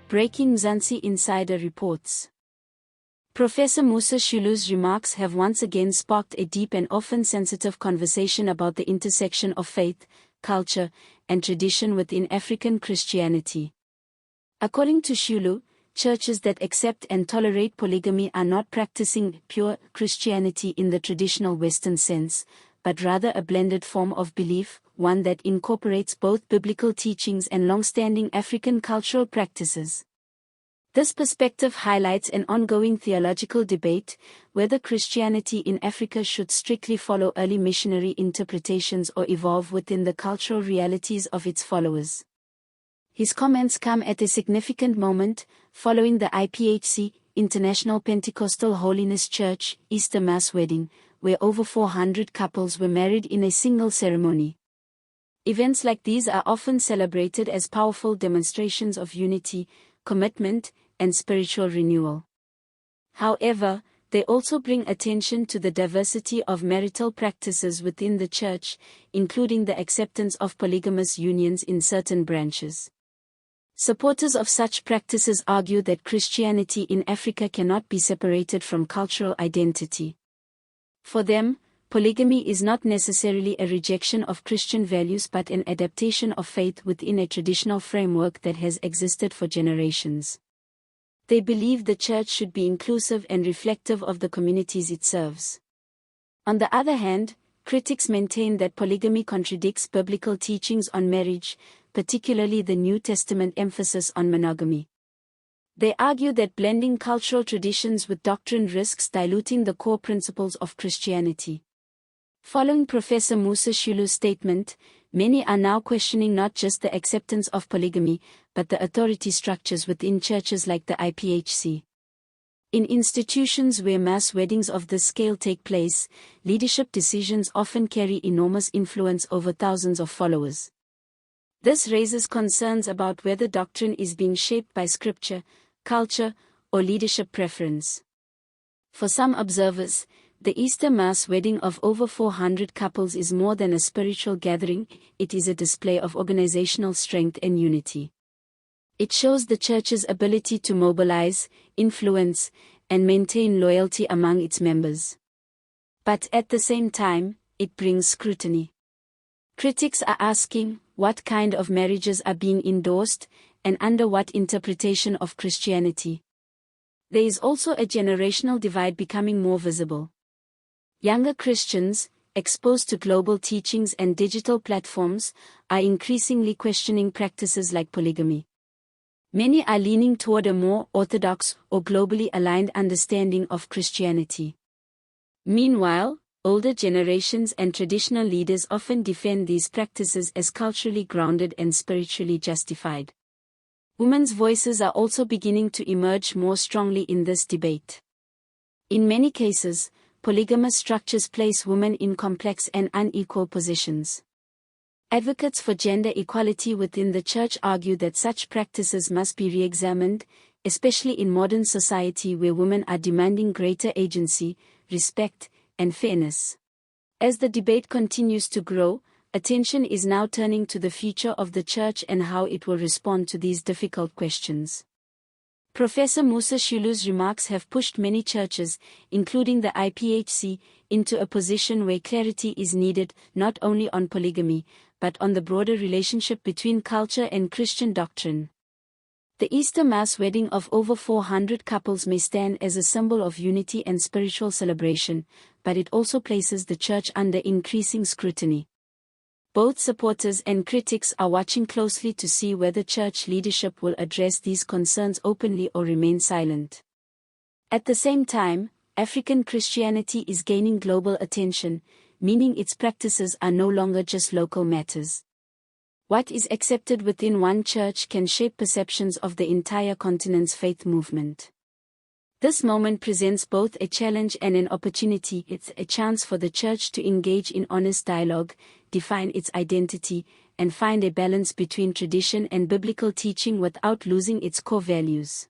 Breaking Mzansi Insider reports. Professor Musa Xulu's remarks have once again sparked a deep and often sensitive conversation about the intersection of faith, culture, and tradition within African Christianity. According to Xulu, churches that accept and tolerate polygamy are not practicing pure Christianity in the traditional Western sense, but rather a blended form of belief, one that incorporates both biblical teachings and long-standing African cultural practices. This perspective highlights an ongoing theological debate, whether Christianity in Africa should strictly follow early missionary interpretations or evolve within the cultural realities of its followers. His comments come at a significant moment, following the IPHC, International Pentecostal Holiness Church, Easter Mass wedding, where over 400 couples were married in a single ceremony. Events like these are often celebrated as powerful demonstrations of unity, commitment, and spiritual renewal. However, they also bring attention to the diversity of marital practices within the church, including the acceptance of polygamous unions in certain branches. Supporters of such practices argue that Christianity in Africa cannot be separated from cultural identity. For them, polygamy is not necessarily a rejection of Christian values but an adaptation of faith within a traditional framework that has existed for generations. They believe the church should be inclusive and reflective of the communities it serves. On the other hand, critics maintain that polygamy contradicts biblical teachings on marriage, particularly the New Testament emphasis on monogamy. They argue that blending cultural traditions with doctrine risks diluting the core principles of Christianity. Following Professor Musa Xulu's statement, many are now questioning not just the acceptance of polygamy, but the authority structures within churches like the IPHC. In institutions where mass weddings of this scale take place, leadership decisions often carry enormous influence over thousands of followers. This raises concerns about whether doctrine is being shaped by scripture, culture, or leadership preference. For some observers, the Easter Mass wedding of over 400 couples is more than a spiritual gathering, it is a display of organizational strength and unity. It shows the church's ability to mobilize, influence, and maintain loyalty among its members. But at the same time, it brings scrutiny. Critics are asking, what kind of marriages are being endorsed, and under what interpretation of Christianity? There is also a generational divide becoming more visible. Younger Christians, exposed to global teachings and digital platforms, are increasingly questioning practices like polygamy. Many are leaning toward a more orthodox or globally aligned understanding of Christianity. Meanwhile, older generations and traditional leaders often defend these practices as culturally grounded and spiritually justified. Women's voices are also beginning to emerge more strongly in this debate. In many cases, polygamous structures place women in complex and unequal positions. Advocates for gender equality within the church argue that such practices must be re-examined, especially in modern society where women are demanding greater agency, respect, and fairness. As the debate continues to grow, attention is now turning to the future of the church and how it will respond to these difficult questions. Professor Musa Xulu's remarks have pushed many churches, including the IPHC, into a position where clarity is needed not only on polygamy, but on the broader relationship between culture and Christian doctrine. The Easter Mass wedding of over 400 couples may stand as a symbol of unity and spiritual celebration, but it also places the church under increasing scrutiny. Both supporters and critics are watching closely to see whether church leadership will address these concerns openly or remain silent. At the same time, African Christianity is gaining global attention, meaning its practices are no longer just local matters. What is accepted within one church can shape perceptions of the entire continent's faith movement. This moment presents both a challenge and an opportunity. It's a chance for the church to engage in honest dialogue, define its identity, and find a balance between tradition and biblical teaching without losing its core values.